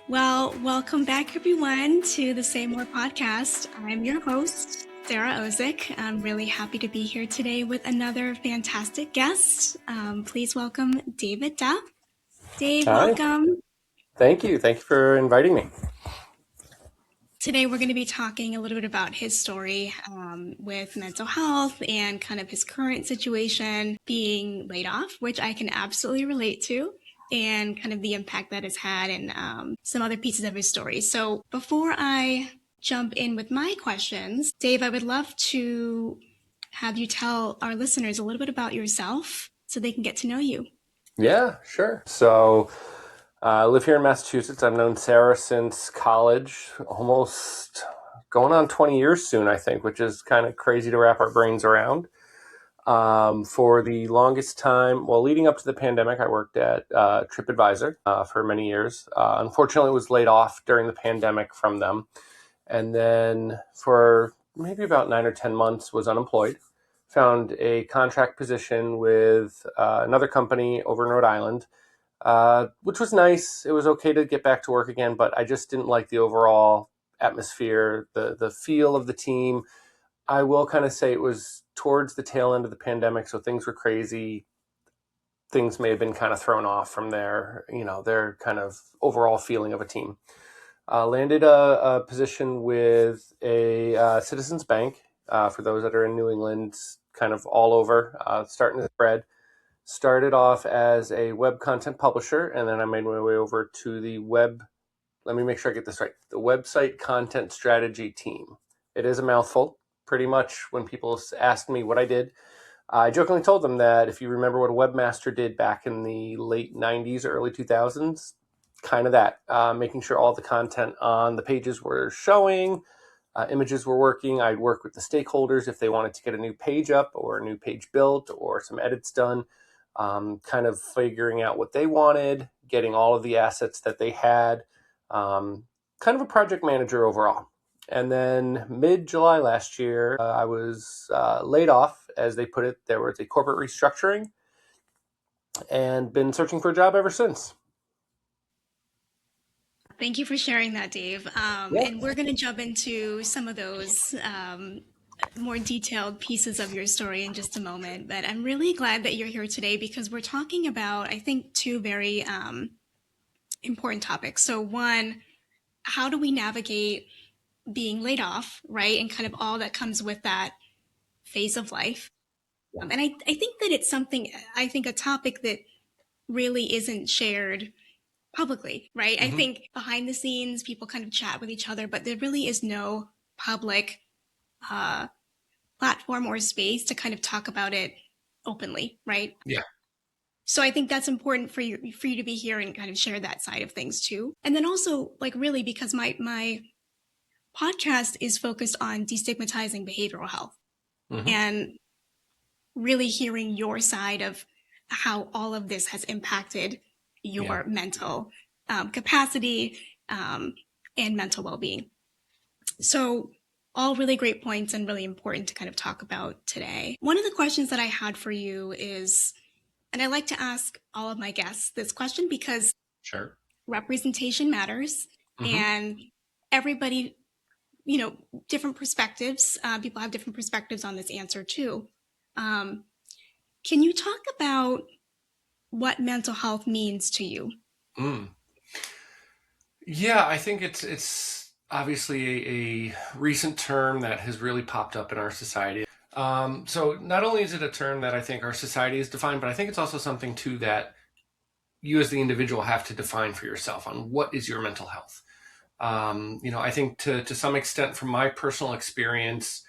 Well, welcome back, everyone, to the Say More podcast. I'm your host, Sarah Ozycz. I'm really happy to be here today with another fantastic guest. Please welcome David Duff. Dave, Hi. welcome. Thank you. Thank you for inviting me. Today, we're going to be talking a little bit about his story with mental health and kind of his current situation being laid off, which I can absolutely relate to, and kind of the impact that it's had and some other pieces of his story. So before I jump in with my questions, Dave, I would love to have you tell our listeners a little bit about yourself so they can get to know you. Yeah, sure. So I live here in Massachusetts. I've known Sarah since college, almost going on 20 years soon, I think, which is kind of crazy to wrap our brains around. For the longest time, well, leading up to the pandemic, I worked at TripAdvisor for many years. Unfortunately, was laid off during the pandemic from them. And then for maybe about 9 or 10 months was unemployed. Found a contract position with another company over in Rhode Island, which was nice. It was okay to get back to work again, but I just didn't like the overall atmosphere, the feel of the team. I will kind of say it was towards the tail end of the pandemic, so things were crazy. Things may have been kind of thrown off from their kind of overall feeling of a team. Landed a position with a Citizens Bank, for those that are in New England, kind of all over, starting to spread. Started off as a web content publisher, and then I made my way over to let me make sure I get this right, the website content strategy team. It is a mouthful. Pretty much when people asked me what I did, I jokingly told them that if you remember what a webmaster did back in the late 90s, early 2000s, kind of that, making sure all the content on the pages were showing, images were working. I'd work with the stakeholders if they wanted to get a new page up or a new page built or some edits done, kind of figuring out what they wanted, getting all of the assets that they had, kind of a project manager overall. And then mid-July last year, I was laid off, as they put it. There was a corporate restructuring and been searching for a job ever since. Thank you for sharing that, Dave. Yeah. And we're going to jump into some of those more detailed pieces of your story in just a moment. But I'm really glad that you're here today because we're talking about, I think, two very important topics. So, one, how do we navigate being laid off, right? And kind of all that comes with that phase of life. And I think that it's something, I think, a topic that really isn't shared publicly, right? I think behind the scenes, people kind of chat with each other, but there really is no public platform or space to kind of talk about it openly, right? Yeah. So I think that's important for you to be here and kind of share that side of things too. And then also, like, really, because my podcast is focused on destigmatizing behavioral health and really hearing your side of how all of this has impacted your mental capacity and mental well-being. So all really great points and really important to kind of talk about today. One of the questions that I had for you is, and I like to ask all of my guests this question because representation matters and everybody, different perspectives. People have different perspectives on this answer too. Can you talk about what mental health means to you? Yeah, I think it's obviously a recent term that has really popped up in our society. So not only is it a term that I think our society has defined, but I think it's also something too that you as the individual have to define for yourself on what is your mental health. I think to some extent from my personal experience,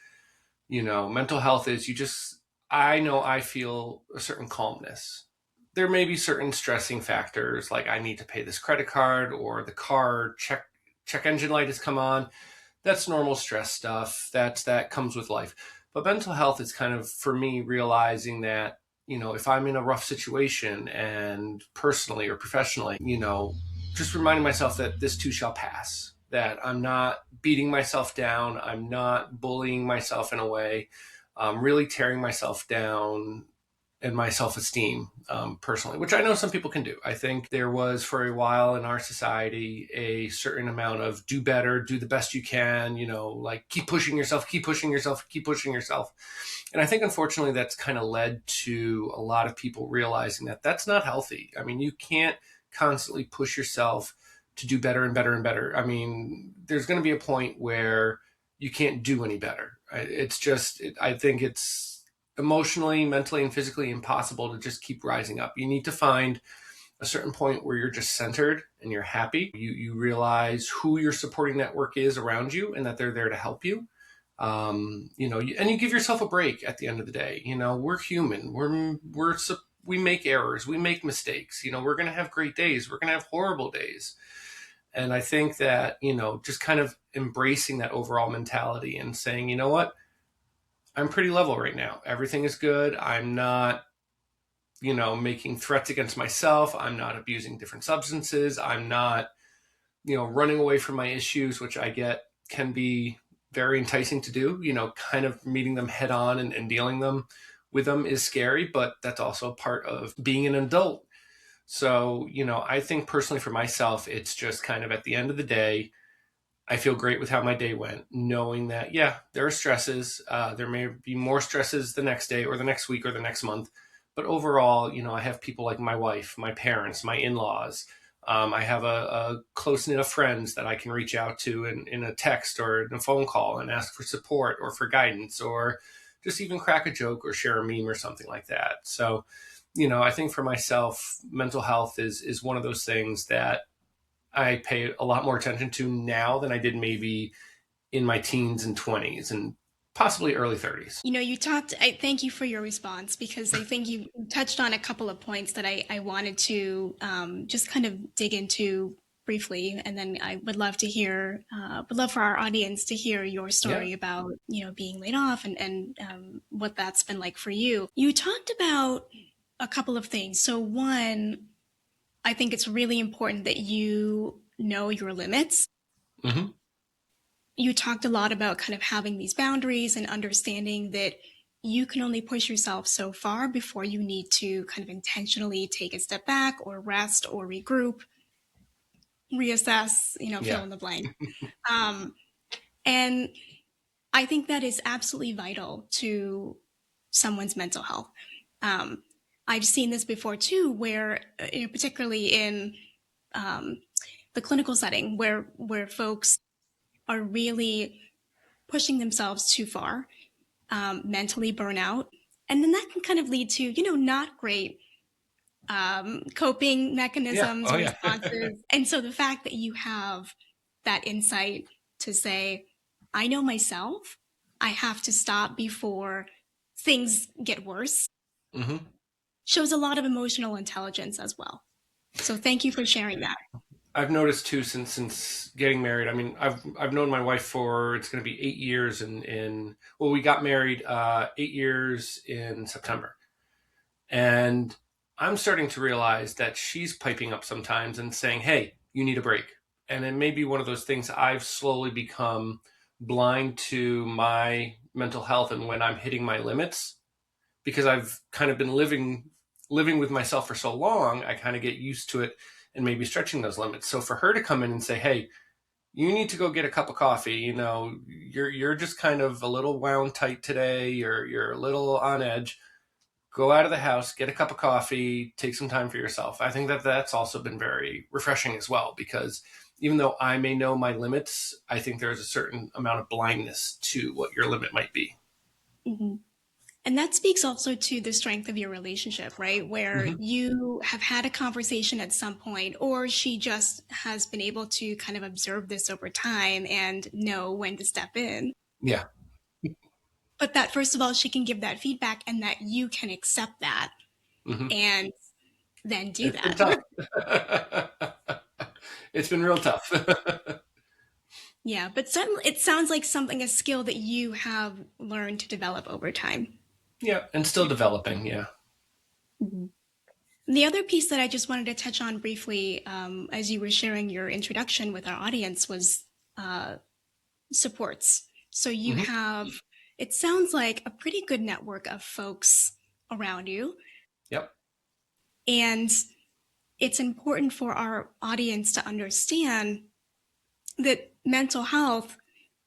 mental health is I know I feel a certain calmness. There may be certain stressing factors, like I need to pay this credit card or the car check engine light has come on. That's normal stress stuff. That comes with life. But mental health is kind of, for me, realizing that, if I'm in a rough situation and personally or professionally, just reminding myself that this too shall pass, that I'm not beating myself down. I'm not bullying myself in a way, really tearing myself down and my self-esteem personally, which I know some people can do. I think there was for a while in our society a certain amount of do better, do the best you can, like keep pushing yourself, keep pushing yourself, keep pushing yourself. And I think unfortunately that's kind of led to a lot of people realizing that that's not healthy. I mean, you can't constantly push yourself to do better and better and better. I mean, there's going to be a point where you can't do any better. It's just, I think it's emotionally, mentally, and physically impossible to just keep rising up. You need to find a certain point where you're just centered and you're happy. You realize who your supporting network is around you and that they're there to help you. And you give yourself a break at the end of the day. We're human. We make errors. We make mistakes. We're going to have great days. We're going to have horrible days. And I think that, just kind of embracing that overall mentality and saying, you know what, I'm pretty level right now. Everything is good. I'm not, making threats against myself. I'm not abusing different substances. I'm not, running away from my issues, which I get can be very enticing to do. Kind of meeting them head on and dealing with them is scary, but that's also part of being an adult. So, I think personally for myself, it's just kind of at the end of the day, I feel great with how my day went, knowing that, yeah, there are stresses. There may be more stresses the next day or the next week or the next month. But overall, I have people like my wife, my parents, my in-laws. I have a close knit of friends that I can reach out to in a text or in a phone call and ask for support or for guidance or just even crack a joke or share a meme or something like that. So, I think for myself, mental health is one of those things that I pay a lot more attention to now than I did maybe in my teens and 20s and possibly early 30s. I thank you for your response because I think you touched on a couple of points that I wanted to just kind of dig into briefly. And then I would love for our audience to hear your story Yeah. about, being laid off and what that's been like for you. You talked about a couple of things. So one, I think it's really important that you know your limits. Mm-hmm. You talked a lot about kind of having these boundaries and understanding that you can only push yourself so far before you need to kind of intentionally take a step back or rest or regroup, reassess, fill Yeah. in the blank. Um, and I think that is absolutely vital to someone's mental health. Um, I've seen this before too, where particularly in the clinical setting, where folks are really pushing themselves too far, mentally burn out, and then that can kind of lead to not great coping Yeah. mechanisms, Oh, yeah. responses. And so the fact that you have that insight to say, I know myself, I have to stop before things get worse, Mm-hmm. shows a lot of emotional intelligence as well. So thank you for sharing that. I've noticed too since getting married. I mean, I've known my wife for it's going to be 8 years well, we got married 8 years in September, and I'm starting to realize that she's piping up sometimes and saying, "Hey, you need a break." And it may be one of those things I've slowly become blind to my mental health and when I'm hitting my limits because I've kind of been living with myself for so long, I kind of get used to it and maybe stretching those limits. So for her to come in and say, "Hey, you need to go get a cup of coffee. You're just kind of a little wound tight today. You're a little on edge. Go out of the house, get a cup of coffee, take some time for yourself." I think that that's also been very refreshing as well because even though I may know my limits, I think there's a certain amount of blindness to what your limit might be. Mm-hmm. And that speaks also to the strength of your relationship, right? Where Mm-hmm. you have had a conversation at some point, or she just has been able to kind of observe this over time and know when to step in. Yeah. But that, first of all, she can give that feedback and that you can accept that Mm-hmm. and then do It's been that. tough. It's been real tough. Yeah, but it sounds like a skill that you have learned to develop over time. Yeah, and still developing. Yeah. Mhm. The other piece that I just wanted to touch on briefly, as you were sharing your introduction with our audience, was uh, supports. So you Mm-hmm. have, it sounds like a pretty good network of folks around you. Yep. And it's important for our audience to understand that mental health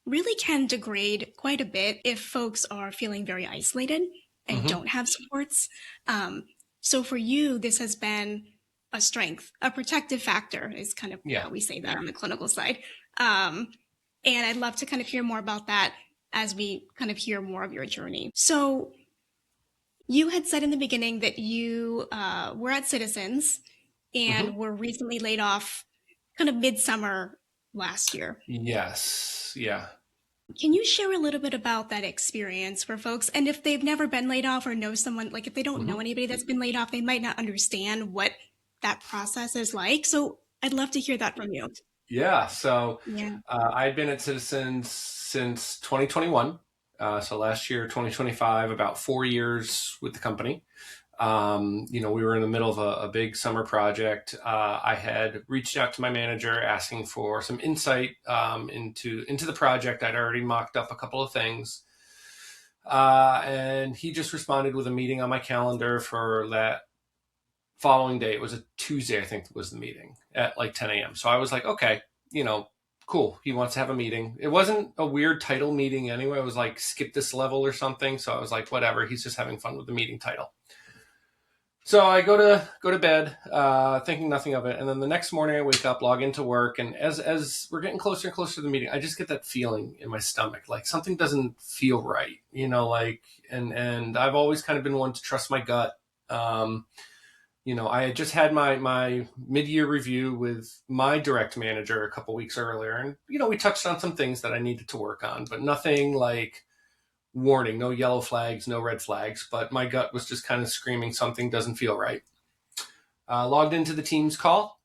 really can degrade quite a bit if folks are feeling very isolated and Mm-hmm. don't have supports. Um, so for you, this has been a strength, a protective factor is kind of Yeah. how we say that on the clinical side. Um, and I'd love to kind of hear more about that as we kind of hear more of your journey. So you had said in the beginning that you were at Citizens Mm-hmm. and were recently laid off kind of midsummer last year. Yes. Yeah. Can you share a little bit about that experience for folks? And if they've never been laid off or know someone, like if they don't Mm-hmm. know anybody that's been laid off, they might not understand what that process is like. So I'd love to hear that from you. Yeah. So Yeah. I'd been at Citizens since 2021. So last year, 2025, about 4 years with the company. We were in the middle of a big summer project. I had reached out to my manager asking for some insight into the project. I'd already mocked up a couple of things. And he just responded with a meeting on my calendar for that following day. It was a Tuesday, I think, was the meeting at like 10 a.m. So I was like, okay, cool. He wants to have a meeting. It wasn't a weird title meeting anyway. It was like skip this level or something. So I was like, whatever. He's just having fun with the meeting title. So I go to bed, thinking nothing of it, and then the next morning I wake up, log into work, and as we're getting closer and closer to the meeting, I just get that feeling in my stomach, like something doesn't feel right, like, and I've always kind of been one to trust my gut. Um, I had just had my mid-year review with my direct manager a couple weeks earlier, and we touched on some things that I needed to work on, but nothing like warning, no yellow flags, no red flags, but my gut was just kind of screaming something doesn't feel right. Logged into the Teams call.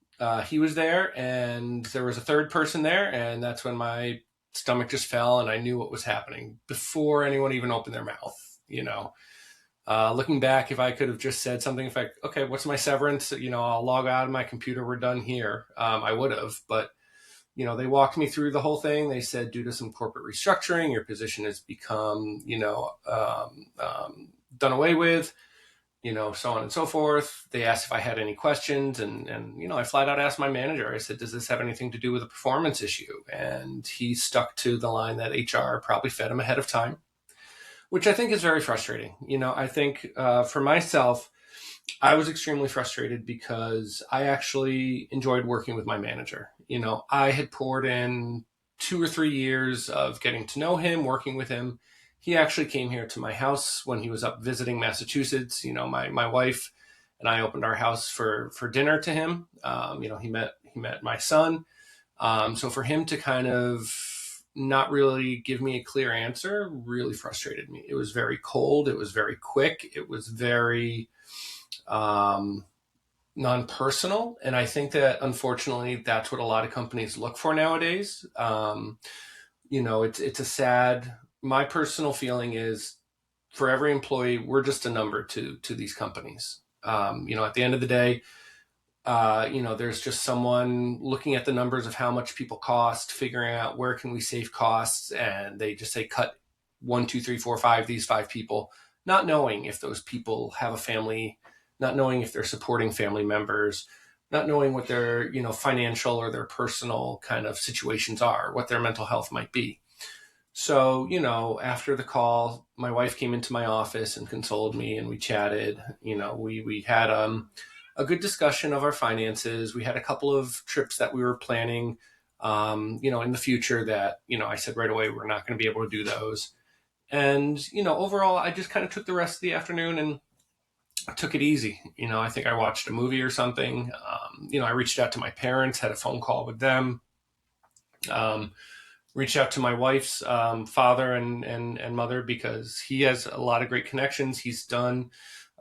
He was there, and there was a third person there, and that's when my stomach just fell, and I knew what was happening before anyone even opened their mouth. Looking back, if I could have just said something, okay, what's my severance? I'll log out of my computer. We're done here. I would have, but they walked me through the whole thing. They said, due to some corporate restructuring, your position has become, done away with, so on and so forth. They asked if I had any questions, and I flat out asked my manager. I said, does this have anything to do with a performance issue? And he stuck to the line that HR probably fed him ahead of time, which I think is very frustrating. I think for myself, I was extremely frustrated because I actually enjoyed working with my manager. I had poured in 2 or 3 years of getting to know him, working with him. He actually came here to my house when he was up visiting Massachusetts. My wife and I opened our house for dinner to him. He met my son. So for him to kind of not really give me a clear answer really frustrated me. It was very cold. It was very quick. It was very um, non-personal, and I think that unfortunately that's what a lot of companies look for nowadays. It's a sad. My personal feeling is, for every employee, we're just a number to these companies. At the end of the day, there's just someone looking at the numbers of how much people cost, figuring out where can we save costs, and they just say cut 1, 2, 3, 4, 5, these 5 people, not knowing if those people have a family, not knowing if they're supporting family members, not knowing what their financial or their personal kind of situations are, what their mental health might be. So, after the call, my wife came into my office and consoled me, and we chatted. We had a good discussion of our finances. We had a couple of trips that we were planning, in the future that, I said right away, we're not going to be able to do those. And, overall, I just kind of took the rest of the afternoon and took it easy. I think I watched a movie or something. I reached out to my parents, had a phone call with them. Um, Reached out to my wife's father and mother, because he has a lot of great connections. He's done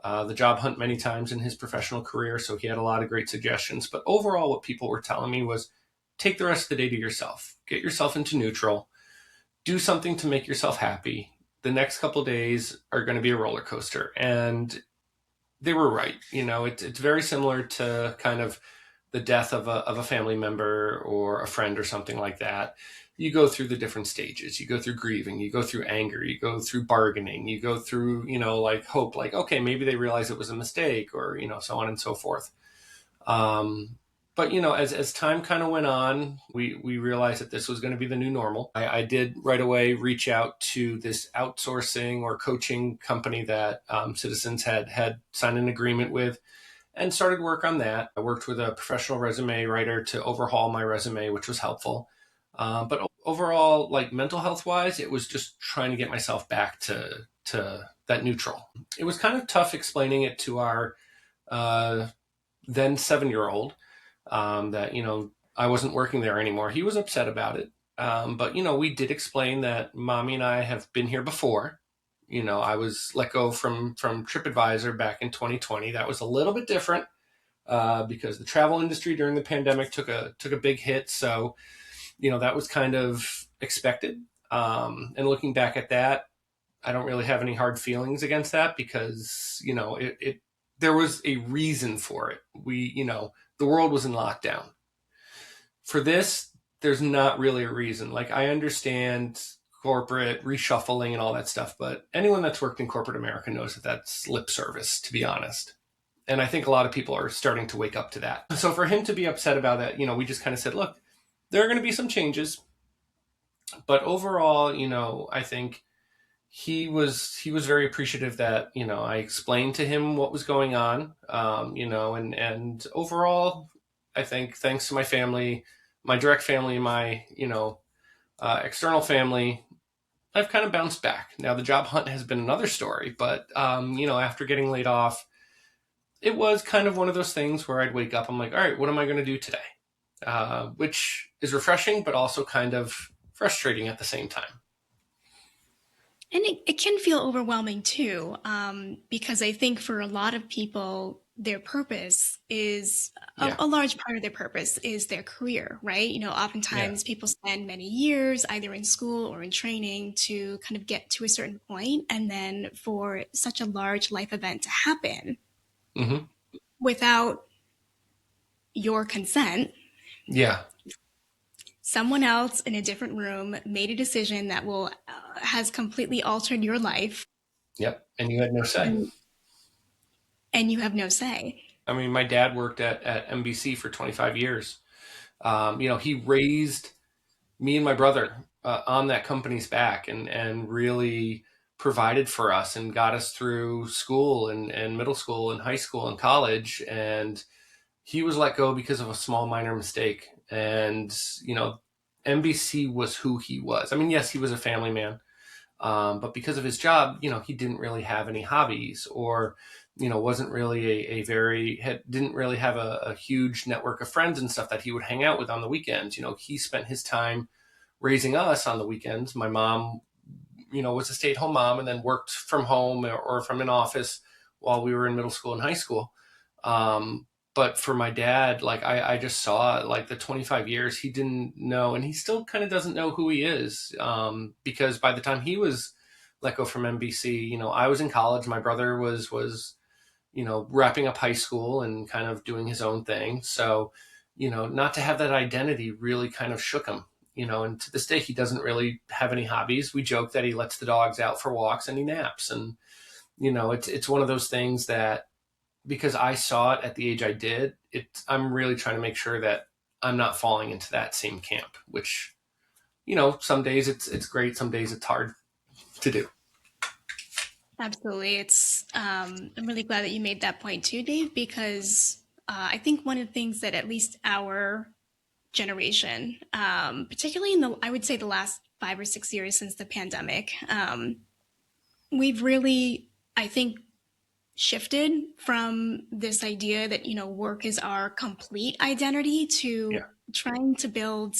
the job hunt many times in his professional career, so he had a lot of great suggestions. But overall, what people were telling me was, take the rest of the day to yourself. Get yourself into neutral. Do something to make yourself happy. The next couple of days are going to be a roller coaster. And they were right. It's very similar to kind of the death of a family member or a friend or something like that, you go through the different stages. You go through grieving, you go through anger, you go through bargaining, you go through, like hope, like, okay, maybe they realize it was a mistake, or, so on and so forth. But as time kind of went on, we realized that this was going to be the new normal. I did right away reach out to this outsourcing or coaching company that Citizens had signed an agreement with, and started work on that. I worked with a professional resume writer to overhaul my resume, which was helpful. But overall, like mental health wise, it was just trying to get myself back to that neutral. It was kind of tough explaining it to our then 7-year-old, that, I wasn't working there anymore. He was upset about it. But, we did explain that mommy and I have been here before. I was let go from TripAdvisor back in 2020. That was a little bit different, because the travel industry during the pandemic took a big hit. So, that was kind of expected. And looking back at that, I don't really have any hard feelings against that, because, there was a reason for it. The world was in lockdown. For this, there's not really a reason. Like, I understand corporate reshuffling and all that stuff, but anyone that's worked in corporate America knows that that's lip service, to be honest. And I think a lot of people are starting to wake up to that. So for him to be upset about that, we just kind of said, look, there are going to be some changes, but overall, I think he was very appreciative that, I explained to him what was going on, and overall, I think thanks to my family, my direct family, my, external family, I've kind of bounced back. Now, the job hunt has been another story, but, after getting laid off, it was kind of one of those things where I'd wake up, I'm like, all right, what am I going to do today? Which is refreshing, but also kind of frustrating at the same time. And it can feel overwhelming too, because I think for a lot of people, their purpose is a large part of their purpose is their career, right? Oftentimes people spend many years either in school or in training to kind of get to a certain point, and then for such a large life event to happen Mm-hmm. without your consent, Yeah. someone else in a different room made a decision that has completely altered your life. Yep. And you had no say. And you have no say. I mean, my dad worked at NBC for 25 years. He raised me and my brother on that company's back, and really provided for us and got us through school and middle school and high school and college. And he was let go because of a small minor mistake. And, NBC was who he was. I mean, yes, he was a family man. But because of his job, he didn't really have any hobbies, or, wasn't really didn't really have a huge network of friends and stuff that he would hang out with on the weekends. He spent his time raising us on the weekends. My mom, was a stay-at-home mom and then worked from home or from an office while we were in middle school and high school. But for my dad, like I just saw like the 25 years he didn't know, and he still kind of doesn't know who he is, because by the time he was let go from NBC, I was in college. My brother was wrapping up high school and kind of doing his own thing. So, not to have that identity really kind of shook him. And to this day, he doesn't really have any hobbies. We joke that he lets the dogs out for walks and he naps, and it's one of those things that, because I saw it at the age I did, I'm really trying to make sure that I'm not falling into that same camp, which, some days it's great. Some days it's hard to do. Absolutely. I'm really glad that you made that point too, Dave, because I think one of the things that at least our generation, particularly I would say the last 5 or 6 years since the pandemic, we've really, I think, shifted from this idea that, work is our complete identity to trying to build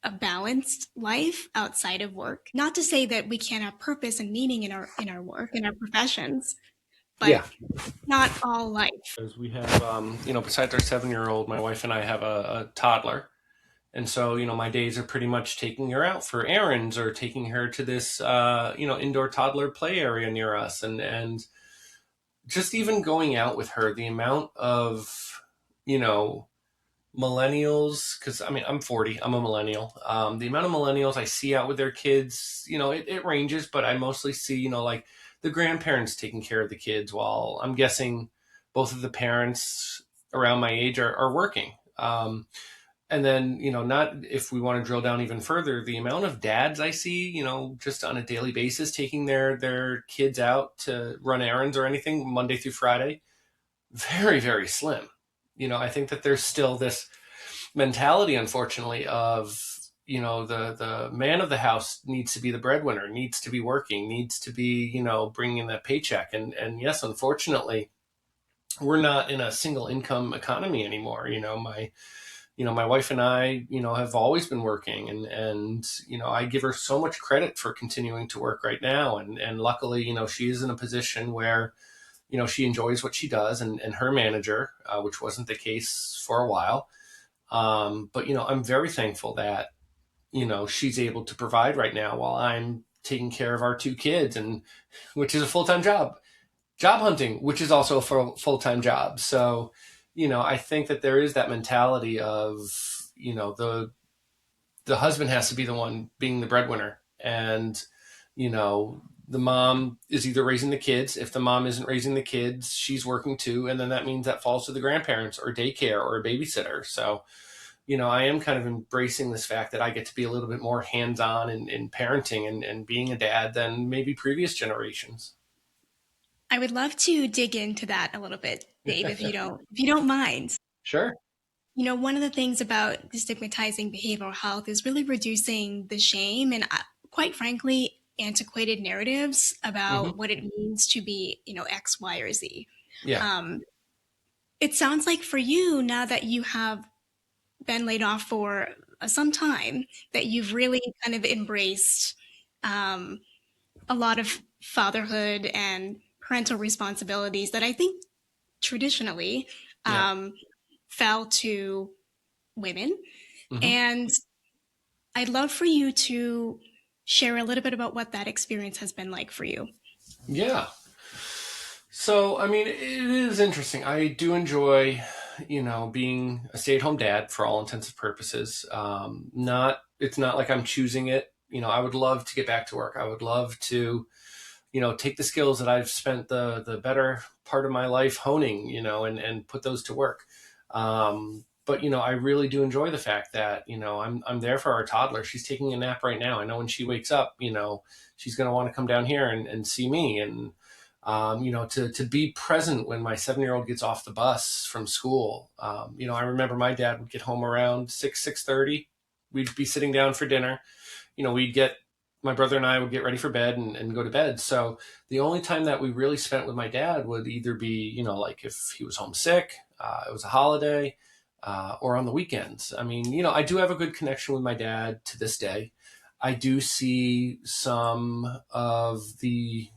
a balanced life outside of work. Not to say that we can't have purpose and meaning in our work, in our professions, but not all life. Because we have, besides our 7-year-old, my wife and I have a toddler. And so, my days are pretty much taking her out for errands or taking her to this, indoor toddler play area near us. And just even going out with her, the amount of, millennials, because I mean, I'm 40, I'm a millennial. The amount of millennials I see out with their kids, it ranges, but I mostly see, like the grandparents taking care of the kids while I'm guessing both of the parents around my age are working. And then, not if we want to drill down even further, the amount of dads I see, just on a daily basis taking their kids out to run errands or anything Monday through Friday, very, very slim. I think that there's still this mentality, unfortunately, of the man of the house needs to be the breadwinner, needs to be working, needs to be bringing in that paycheck, and yes, unfortunately, we're not in a single income economy anymore. My wife and I have always been working, and I give her so much credit for continuing to work right now, and luckily she is in a position where she enjoys what she does, and her manager, which wasn't the case for a while. But I'm very thankful that she's able to provide right now while I'm taking care of our two kids, and which is a full-time job hunting, which is also a full-time job. So I think that there is that mentality of the husband has to be the one being the breadwinner, and the mom is either raising the kids. If the mom isn't raising the kids, she's working too, and then that means that falls to the grandparents or daycare or a babysitter. So I am kind of embracing this fact that I get to be a little bit more hands-on in parenting and being a dad than maybe previous generations. I would love to dig into that a little bit, Dave, if you don't mind. Sure. One of the things about destigmatizing behavioral health is really reducing the shame and, quite frankly, antiquated narratives Hmm. about what it means to be, X, Y, or Z. Yeah. Um, it sounds like for you, now that you have been laid off for some time, that you've really kind of embraced um, a lot of fatherhood and parental responsibilities that I think traditionally Yeah. um, fell to women. Hmm. And I'd love for you to share a little bit about what that experience has been like for you. Yeah. So, I mean, it is interesting. I do enjoy, being a stay-at-home dad for all intents and purposes. It's not like I'm choosing it. I would love to get back to work. I would love to, take the skills that I've spent the better part of my life honing, and put those to work. But I really do enjoy the fact that I'm there for our toddler. She's taking a nap right now. I know when she wakes up, she's going to want to come down here and see me, and to be present when my 7-year-old gets off the bus from school. I remember my dad would get home around 6:30. We'd be sitting down for dinner. We'd get my brother and I would get ready for bed and go to bed. So the only time that we really spent with my dad would either be, like if he was homesick, it was a holiday, or on the weekends. I mean, I do have a good connection with my dad to this day. I do see some of the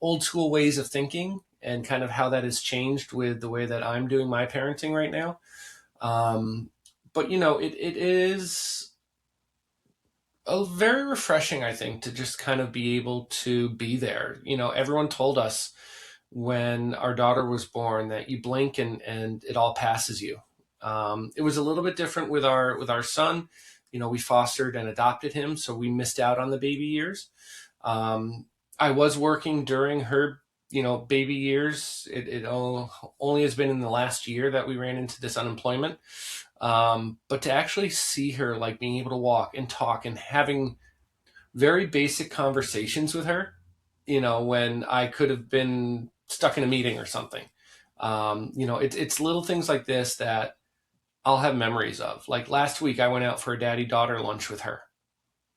old school ways of thinking and kind of how that has changed with the way that I'm doing my parenting right now. But it is very refreshing, I think, to just kind of be able to be there. Everyone told us when our daughter was born that you blink and it all passes you. It was a little bit different with our son. We fostered and adopted him, so we missed out on the baby years. Um, I was working during her, baby years. It only has been in the last year that we ran into this unemployment. But to actually see her, like being able to walk and talk and having very basic conversations with her, when I could have been stuck in a meeting or something. It's little things like this that I'll have memories of. Like last week, I went out for a daddy daughter lunch with her.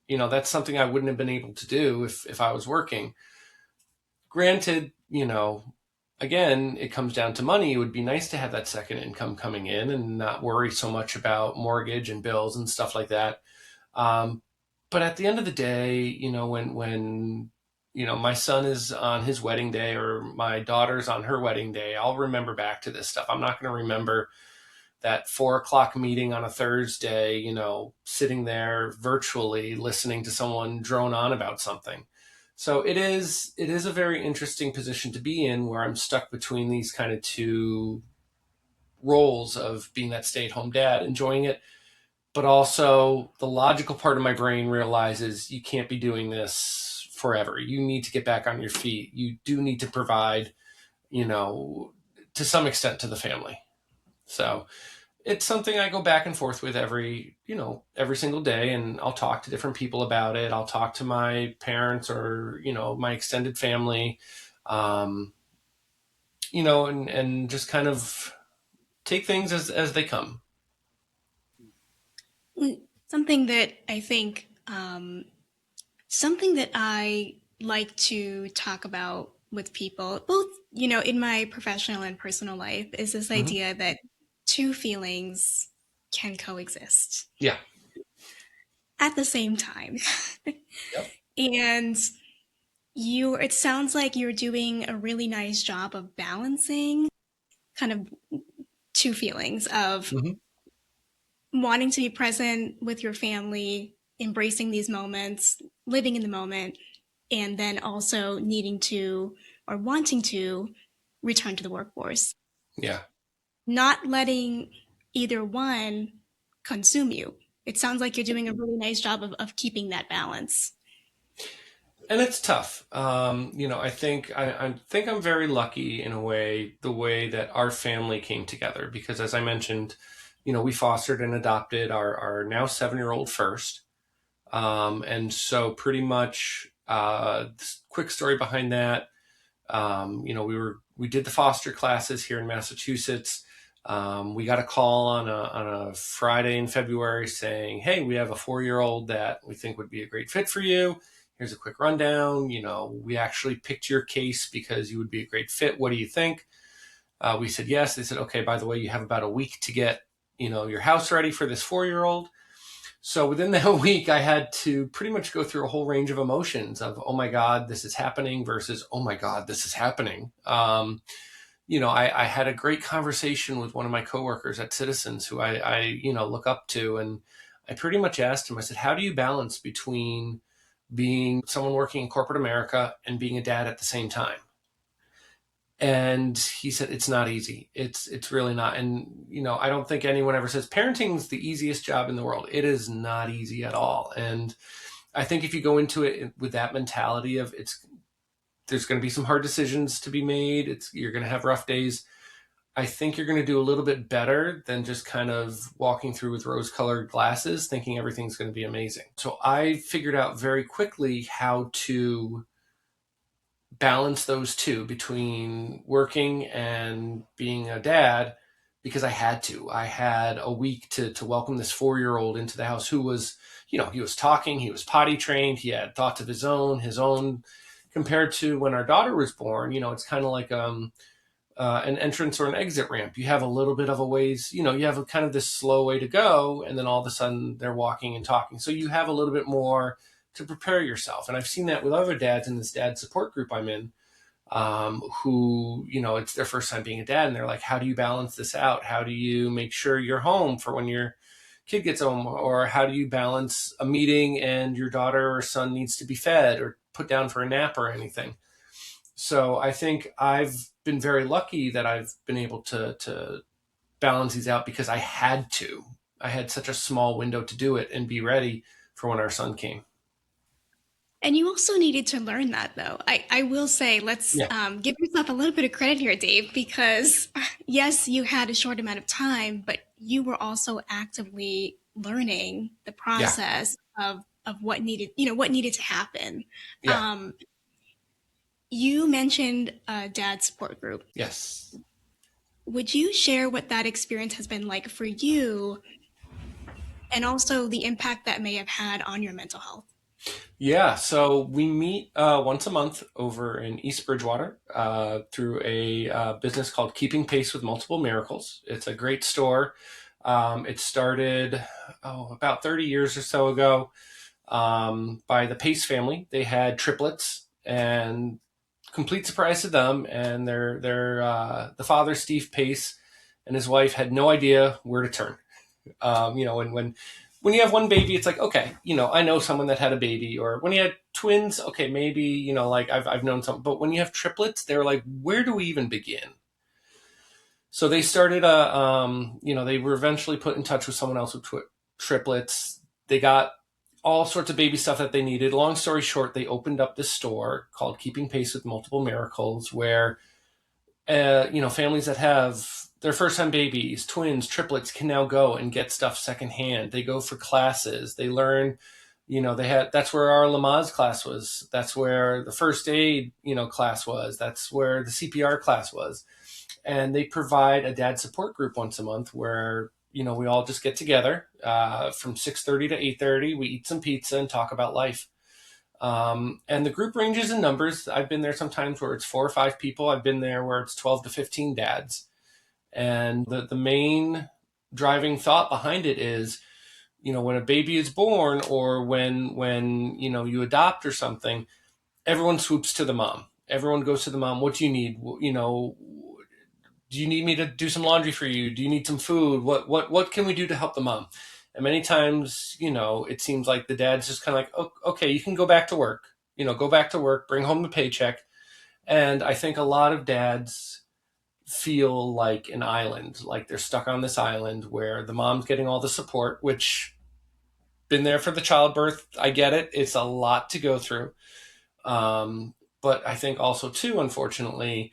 That's something I wouldn't have been able to do if I was working. Granted, again, it comes down to money. It would be nice to have that second income coming in and not worry so much about mortgage and bills and stuff like that. Um, but at the end of the day, when my son is on his wedding day or my daughter's on her wedding day, I'll remember back to this stuff. I'm not going to remember that 4 o'clock meeting on a Thursday, sitting there virtually listening to someone drone on about something. So it is a very interesting position to be in where I'm stuck between these kind of two roles of being that stay-at-home dad, enjoying it, but also the logical part of my brain realizes you can't be doing this forever. You need to get back on your feet. You do need to provide, to some extent to the family. So it's something I go back and forth with every single day, and I'll talk to different people about it. I'll talk to my parents or, my extended family, um, and just kind of take things as they come. Something that I think, something that I like to talk about with people, both, in my professional and personal life, is this Mm-hmm. idea that two feelings can coexist Yeah. at the same time. Yep. And it sounds like you're doing a really nice job of balancing kind of two feelings of Mm-hmm. wanting to be present with your family, embracing these moments, living in the moment, and then also needing to or wanting to return to the workforce. Yeah. Not letting either one consume you. It sounds like you're doing a really nice job of keeping that balance. And it's tough. I think I'm very lucky in a way, the way that our family came together, because as I mentioned, we fostered and adopted our now 7-year-old first. And so pretty much, quick story behind that. We did the foster classes here in Massachusetts. We got a call on a Friday in February saying, "Hey, we have a 4-year-old that we think would be a great fit for you. Here's a quick rundown. We actually picked your case because you would be a great fit. What do you think?" We said yes. They said, "Okay, by the way, you have about a week to get, your house ready for this 4-year-old." So within that week, I had to pretty much go through a whole range of emotions of, "Oh my God, this is happening," versus, "Oh my God, this is happening." I had a great conversation with one of my coworkers at Citizens who I look up to. And I pretty much asked him, I said, "How do you balance between being someone working in corporate America and being a dad at the same time?" And he said, "It's not easy. It's really not." And, I don't think anyone ever says parenting's the easiest job in the world. It is not easy at all. And I think if you go into it with that mentality of there's going to be some hard decisions to be made. You're going to have rough days. I think you're going to do a little bit better than just kind of walking through with rose-colored glasses, thinking everything's going to be amazing. So I figured out very quickly how to balance those two between working and being a dad, because I had to. I had a week to welcome this 4-year-old into the house who was, he was talking, he was potty trained, he had thoughts of his own, compared to when our daughter was born. It's kind of like an entrance or an exit ramp. You have a little bit of a ways, you have a kind of this slow way to go, and then all of a sudden they're walking and talking. So you have a little bit more to prepare yourself. And I've seen that with other dads in this dad support group I'm in, who, it's their first time being a dad, and they're like, "How do you balance this out? How do you make sure you're home for when your kid gets home? Or how do you balance a meeting and your daughter or son needs to be fed or put down for a nap or anything?" So I think I've been very lucky that I've been able to balance these out, because I had to. I had such a small window to do it and be ready for when our son came. And you also needed to learn that, though. I will say, let's Yeah. give yourself a little bit of credit here, Dave, because yes, you had a short amount of time, but you were also actively learning the Yeah. process of what needed, what needed to happen. Yeah. Um, you mentioned a dad support group. Yes. Would you share what that experience has been like for you, and also the impact that may have had on your mental health? Yeah, so we meet once a month over in East Bridgewater through a business called Keeping Pace with Multiple Miracles. It's a great store. It started about 30 years or so ago by the Pace family. They had triplets, and complete surprise to them. And the father, Steve Pace, and his wife had no idea where to turn. And when you have one baby, it's like, okay, I know someone that had a baby. Or when you had twins, okay, maybe, like I've known some. But when you have triplets, they're like, where do we even begin? So they started they were eventually put in touch with someone else with triplets. They got all sorts of baby stuff that they needed. Long story short, they opened up this store called Keeping Pace with Multiple Miracles, where families that have their first time babies, twins, triplets can now go and get stuff secondhand. They go for classes. They learn, that's where our Lamaze class was. That's where the first aid, class was. That's where the CPR class was. And they provide a dad support group once a month where, we all just get together from 6:30 to 8:30. We eat some pizza and talk about life. And the group ranges in numbers. I've been there sometimes where it's 4 or 5 people. I've been there where it's 12 to 15 dads. And the main driving thought behind it is, when a baby is born or when you adopt or something, everyone swoops to the mom. Everyone goes to the mom. What do you need? Do you need me to do some laundry for you? Do you need some food? What can we do to help the mom? And many times, it seems like the dad's just kind of like, oh, okay, you can go back to work. Go back to work, bring home the paycheck. And I think a lot of dads feel like an island, like they're stuck on this island where the mom's getting all the support, which been there for the childbirth. I get it. It's a lot to go through. But I think also too, unfortunately,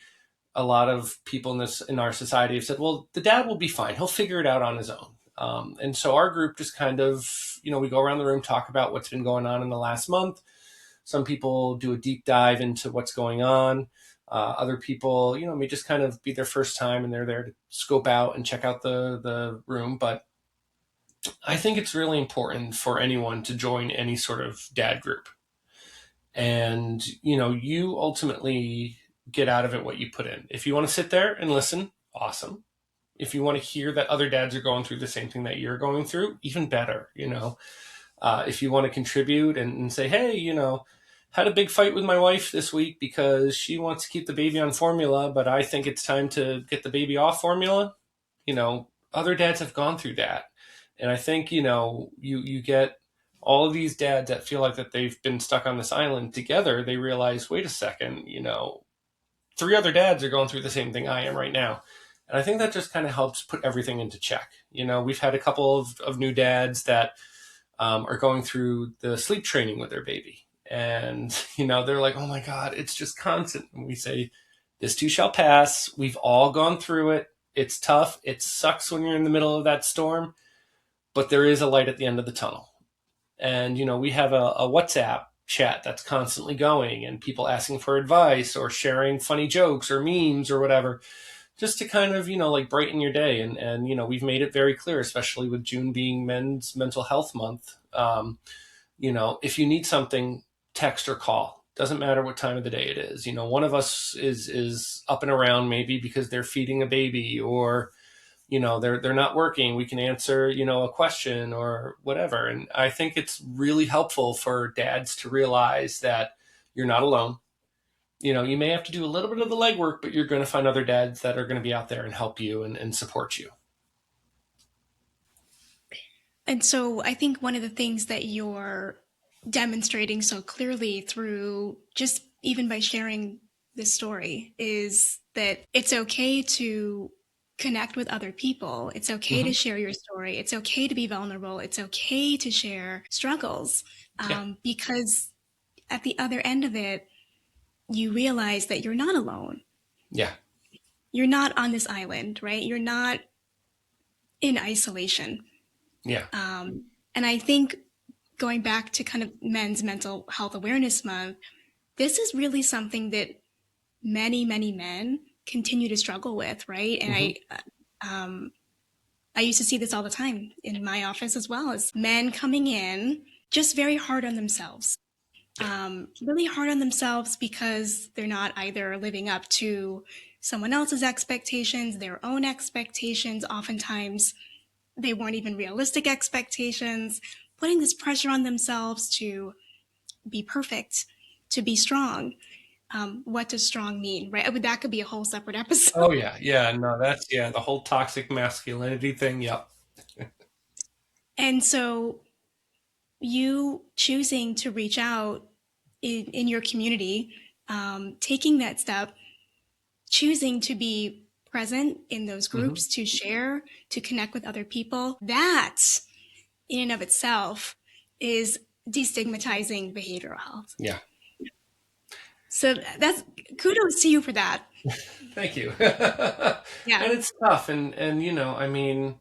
a lot of people in our society have said, well, the dad will be fine. He'll figure it out on his own. And so our group just kind of, we go around the room, talk about what's been going on in the last month. Some people do a deep dive into what's going on. Other people, may just kind of be their first time and they're there to scope out and check out the room. But I think it's really important for anyone to join any sort of dad group. And, you ultimately get out of it what you put in. If you want to sit there and listen, awesome. If you want to hear that other dads are going through the same thing that you're going through, even better, if you want to contribute and say, hey, had a big fight with my wife this week because she wants to keep the baby on formula, but I think it's time to get the baby off formula. Other dads have gone through that. And I think, you get all of these dads that feel like that they've been stuck on this island together. They realize, wait a second, 3 other dads are going through the same thing I am right now. And I think that just kind of helps put everything into check. We've had a couple of new dads that are going through the sleep training with their baby. And, they're like, oh my God, it's just constant. And we say, this too shall pass. We've all gone through it. It's tough. It sucks when you're in the middle of that storm, but there is a light at the end of the tunnel. And, we have a WhatsApp chat that's constantly going and people asking for advice or sharing funny jokes or memes or whatever, just to kind of, brighten your day. And we've made it very clear, especially with June being Men's Mental Health Month. If you need something, text or call. Doesn't matter what time of the day it is. One of us is up and around maybe because they're feeding a baby or, they're not working. We can answer, a question or whatever. And I think it's really helpful for dads to realize that you're not alone. You may have to do a little bit of the legwork, but you're going to find other dads that are going to be out there and help you and support you. And so I think one of the things that you're demonstrating so clearly through just even by sharing this story is that it's okay to connect with other people. It's okay to share your story. It's okay to be vulnerable. It's okay to share struggles because at the other end of it, you realize that you're not alone. Yeah. You're not on this island, right? You're not in isolation. Yeah. And I think going back to kind of Men's Mental Health Awareness Month, this is really something that many, many men continue to struggle with, right? And I used to see this all the time in my office as well, as men coming in just very hard on themselves. Really hard on themselves because they're not either living up to someone else's expectations, their own expectations. Oftentimes, they weren't even realistic expectations, putting this pressure on themselves to be perfect, to be strong. What does strong mean, right? That could be a whole separate episode. Oh, yeah. Yeah. No, that's, the whole toxic masculinity thing. Yep. And so you choosing to reach out in your community, taking that step, choosing to be present in those groups, to share, to connect with other people, that in and of itself is destigmatizing behavioral health. Yeah. So that's kudos to you for that. Thank you. Yeah. And it's tough. And, you know, I mean,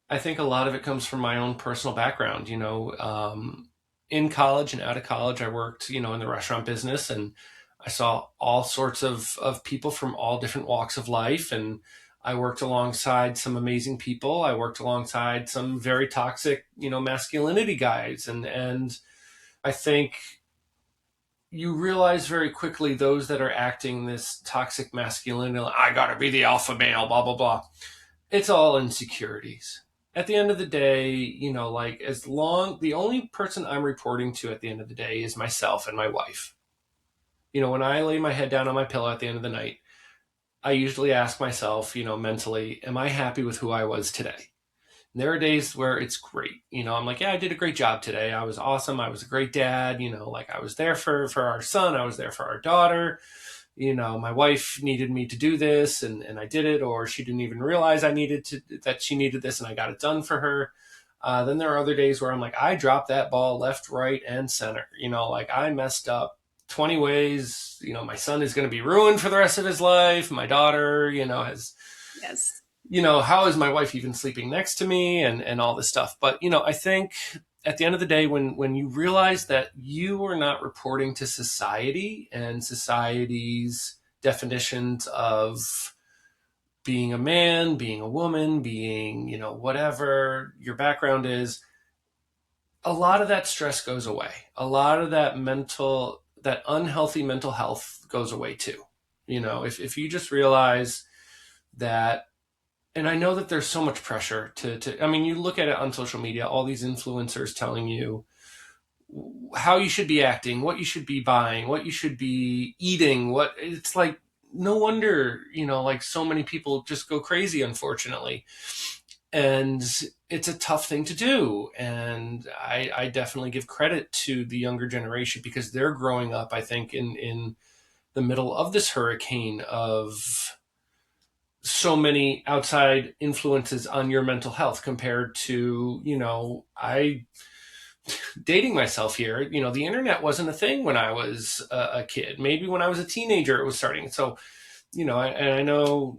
I think a lot of it comes from my own personal background. You know, in college and out of college, I worked, you know, in the restaurant business, and I saw all sorts of people from all different walks of life. And I worked alongside some amazing people. I worked alongside some very toxic, you know, masculinity guys. And I think you realize very quickly those that are acting this toxic masculinity, like, I gotta be the alpha male, blah, blah, blah. It's all insecurities. At the end of the day, you know, like, the only person I'm reporting to at the end of the day is myself and my wife. You know, when I lay my head down on my pillow at the end of the night, I usually ask myself, you know, mentally, am I happy with who I was today? And there are days where it's great. You know, I'm like, yeah, I did a great job today. I was awesome. I was a great dad. You know, like, I was there for our son. I was there for our daughter. You know, my wife needed me to do this, and I did it, or she didn't even realize that she needed this, and I got it done for her. Then there are other days where I'm like, I dropped that ball left, right, and center. You know, like, I messed up 20 ways. You know, my son is going to be ruined for the rest of his life. My daughter, you know, Yes. you know, how is my wife even sleeping next to me, and all this stuff. But, you know, I think at the end of the day, when you realize that you are not reporting to society and society's definitions of being a man, being a woman, being, you know, whatever your background is, a lot of that stress goes away. A lot of that unhealthy mental health goes away too. You know, if you just realize that. And I know that there's so much pressure I mean, you look at it on social media, all these influencers telling you how you should be acting, what you should be buying, what you should be eating. It's like, no wonder, you know, like, so many people just go crazy, unfortunately. And it's a tough thing to do. And I definitely give credit to the younger generation, because they're growing up, I think, in the middle of this hurricane of so many outside influences on your mental health, compared to, you know, dating myself here, you know, the internet wasn't a thing when I was a kid. Maybe when I was a teenager, it was starting. So, you know, I know,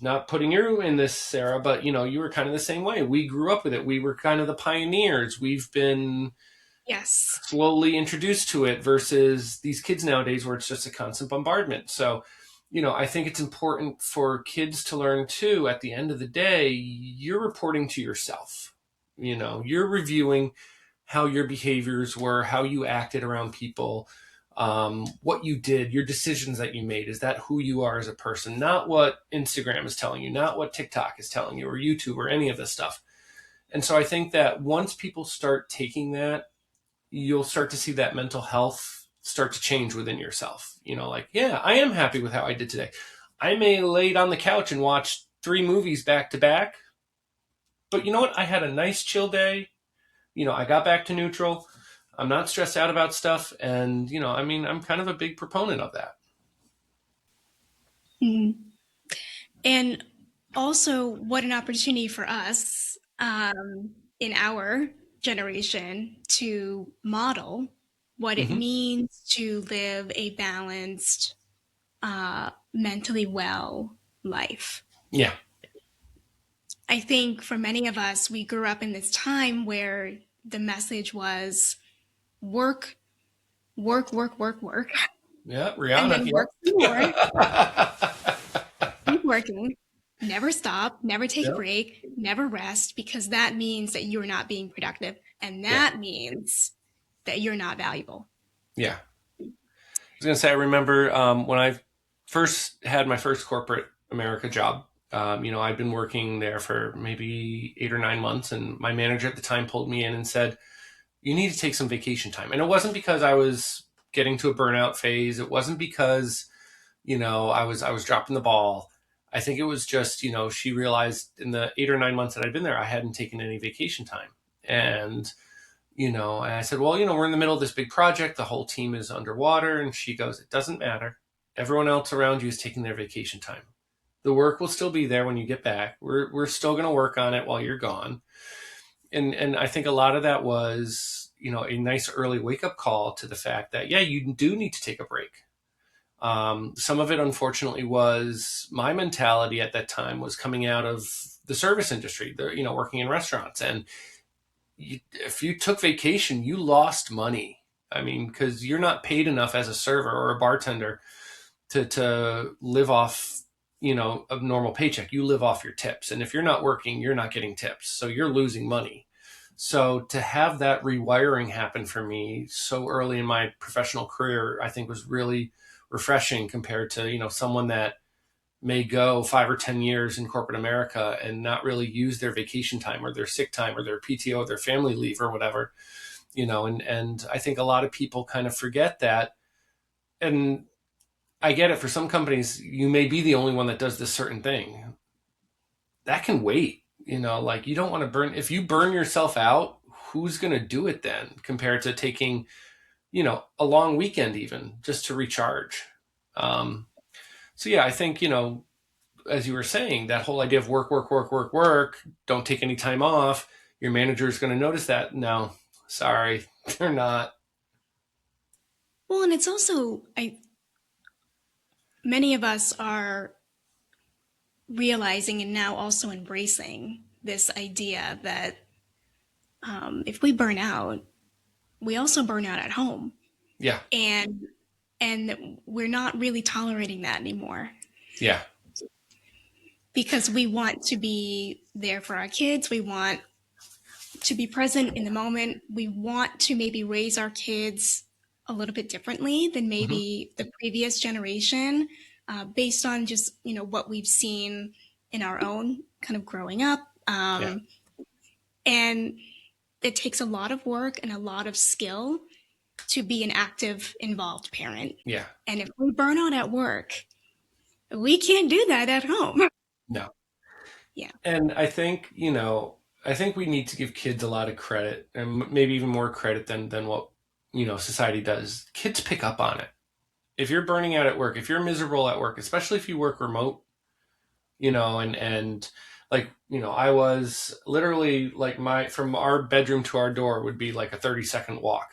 not putting you in this, Sarah, but, you know, you were kind of the same way. We grew up with it. We were kind of the pioneers. We've been Yes. slowly introduced to it, versus these kids nowadays where it's just a constant bombardment. So, you know, I think it's important for kids to learn too, at the end of the day, you're reporting to yourself. You know, you're reviewing how your behaviors were, how you acted around people, what you did, your decisions that you made. Is that who you are as a person? Not what Instagram is telling you, not what TikTok is telling you, or YouTube, or any of this stuff. And so I think that once people start taking that, you'll start to see that mental health start to change within yourself. You know, like, yeah, I am happy with how I did today. I may laid on the couch and watch 3 movies back to back, but you know what? I had a nice chill day. You know, I got back to neutral. I'm not stressed out about stuff. And, you know, I mean, I'm kind of a big proponent of that. Mhm. And also, what an opportunity for us in our generation to model what it Mm-hmm. means to live a balanced, mentally well life. Yeah. I think for many of us, we grew up in this time where the message was work, work, work, work, work, Yeah. and Rihanna. then work some more, Yep. keep working, never stop, never take a Yep. break, never rest, because that means that you're not being productive. And Yeah. that means that you're not valuable. Yeah. I was going to say, I remember when I first had my first corporate America job. You know, I'd been working there for maybe 8 or 9 months, and my manager at the time pulled me in and said, "You need to take some vacation time." And it wasn't because I was getting to a burnout phase. It wasn't because, you know, I was dropping the ball. I think it was just, you know, she realized in the 8 or 9 months that I'd been there, I hadn't taken any vacation time. And, you know, and I said, well, you know, we're in the middle of this big project. The whole team is underwater. And she goes, it doesn't matter. Everyone else around you is taking their vacation time. The work will still be there when you get back. We're still going to work on it while you're gone. And I think a lot of that was, a nice early wake up call to the fact that, yeah, you do need to take a break. Some of it, unfortunately, was my mentality at that time was coming out of the service industry, working in restaurants. And if you took vacation, you lost money. I mean, because you're not paid enough as a server or a bartender to live off, a normal paycheck. You live off your tips. And if you're not working, you're not getting tips. So you're losing money. So to have that rewiring happen for me so early in my professional career, I think was really refreshing compared to, someone that may go 5 or 10 years in corporate America and not really use their vacation time or their sick time or their PTO or their family leave or whatever, and I think a lot of people kind of forget that. And I get it. For some companies, you may be the only one that does this certain thing. That can wait, like you don't want to if you burn yourself out, who's going to do it then compared to taking, a long weekend even just to recharge. So yeah, I think, as you were saying, that whole idea of work, work, work, work, work, don't take any time off. Your manager is going to notice that. No, sorry, they're not. Well, and it's also, many of us are realizing and now also embracing this idea that if we burn out, we also burn out at home. Yeah. And we're not really tolerating that anymore. Yeah. Because we want to be there for our kids. We want to be present in the moment. We want to maybe raise our kids a little bit differently than maybe the previous generation, based on just, what we've seen in our own kind of growing up. And it takes a lot of work and a lot of skill to be an active, involved parent. Yeah. And if we burn out at work, we can't do that at home. No. Yeah. And I think, we need to give kids a lot of credit, and maybe even more credit than what, society does. Kids pick up on it. If you're burning out at work, if you're miserable at work, especially if you work remote, and like, I was literally like from our bedroom to our door would be like a 30-second walk.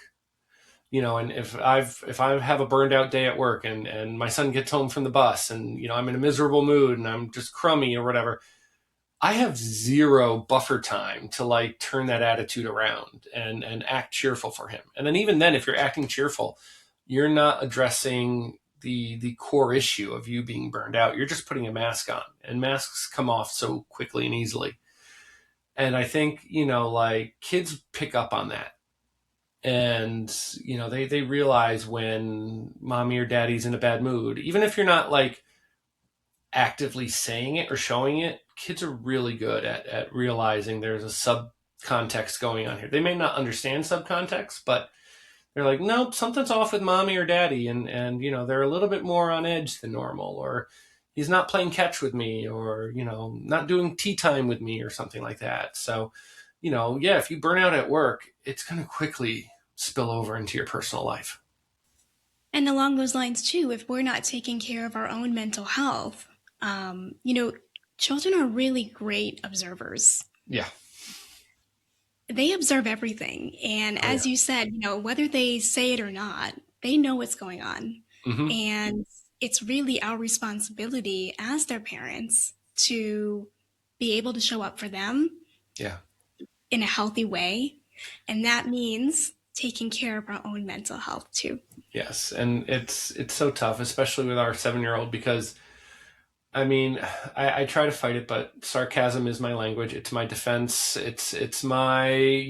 And if I have a burned out day at work and my son gets home from the bus and, I'm in a miserable mood and I'm just crummy or whatever, I have zero buffer time to like turn that attitude around and act cheerful for him. And then even then, if you're acting cheerful, you're not addressing the core issue of you being burned out. You're just putting a mask on, and masks come off so quickly and easily. And I think, like kids pick up on that. And, they realize when mommy or daddy's in a bad mood, even if you're not like actively saying it or showing it, kids are really good at realizing there's a subcontext going on here. They may not understand subcontext, but they're like, nope, something's off with mommy or daddy. And they're a little bit more on edge than normal, or he's not playing catch with me, or, not doing tea time with me or something like that. So, if you burn out at work, it's going to quickly spill over into your personal life. And along those lines too, if we're not taking care of our own mental health, children are really great observers. Yeah. They observe everything. And as you said, whether they say it or not, they know what's going on. Mm-hmm. And it's really our responsibility as their parents to be able to show up for them in a healthy way. And that means taking care of our own mental health too. Yes. And it's so tough, especially with our 7-year-old, because I mean, I try to fight it, but sarcasm is my language. It's my defense. It's my,